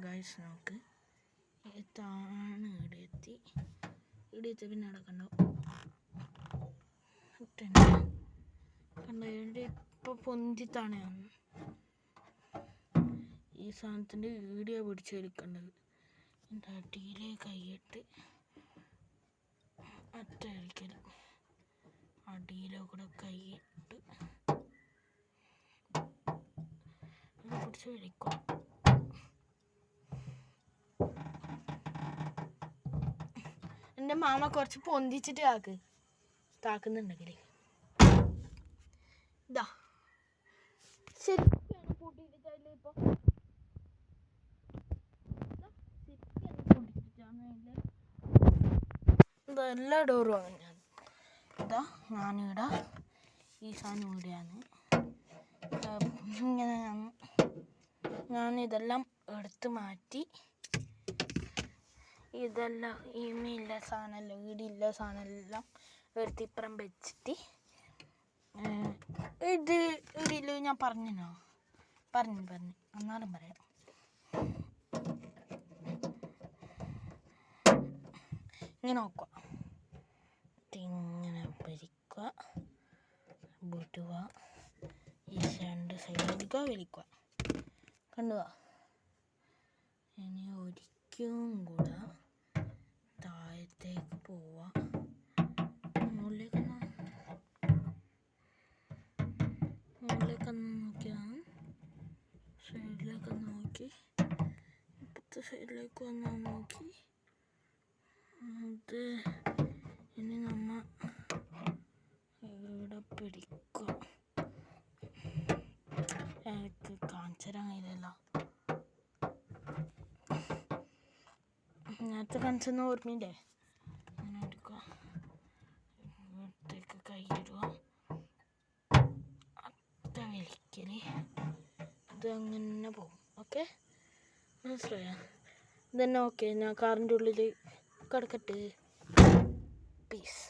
Guys നമുക്ക് താണ് ഇവിടെത്തി പിന്നെ അവിടെ കണ്ടോ കണ്ടോ ഇപ്പൊ പൊന്തിത്താണ് ഈ സാധനത്തിൻ്റെ വീഡിയോ പിടിച്ച് വലിക്കേണ്ടത് എൻ്റെ അടിയിലെ കൈയിട്ട് അറ്റ വലിക്കല് അടിയിലെ കൂടെ കൈയിട്ട് പിടിച്ച് വലിക്കും. എൻ്റെ മാമ കുറച്ച് പൊന്തിച്ചിട്ട് താക്കുന്നുണ്ടെങ്കിൽ ഇതാ ശരിക്കാണ് പൊട്ടിയിട്ടില്ല. ഇപ്പൊ എല്ലാ ഡോറും അങ്ങനെയാണ്. ഇതാ ഞാനിവിടെ ഈ സാധനം ഇവിടെയാണ്. ഇങ്ങനെ ഞാനിതെല്ലാം എടുത്ത് മാറ്റി ഇതെല്ലാം ഇനിയില്ല സാധനമെല്ലാം ഈടില്ല സാധനമെല്ലാം എടുത്തിപ്പുറം വെച്ചിട്ട് ഇതിൽ ഞാൻ പറഞ്ഞു എന്നാലും പറയാം. ഇങ്ങനെ നോക്കുക ഇങ്ങനെ വലിക്കുക വിടുക ഈ രണ്ട് സൈഡ് എടുക്കുക വലിക്കുക കണ്ടുക. ഇനി ഒരിക്കലും കൂടെ താഴത്തേക്ക് പോവുക മുകളിലേക്കൊന്ന് നോക്കിയാണ് സൈഡിലേക്കൊന്ന് നോക്കി ഇപ്പത്തെ സൈഡിലേക്ക് വന്ന് നോക്കി അത് ഇനി നമ്മ ഇവിടെ പിടിക്കുക. എനിക്ക് കാണിച്ചു തരാൻ കഴിയില്ലല്ലോ. നേരത്തെ കാണിച്ചെന്ന് ഓർമ്മയില്ലേ? അങ്ങനെ എടുക്കുക ഇവിടത്തേക്ക് കൈയിടുക അത്ത വലിക്കല് ഇത് അങ്ങനെ പോകും. ഓക്കെ മനസ്സിലായോ? ഇതന്നെ ഓക്കെ. ഞാൻ കാറിൻ്റെ ഉള്ളിൽ കിടക്കട്ടെ. പീസ്.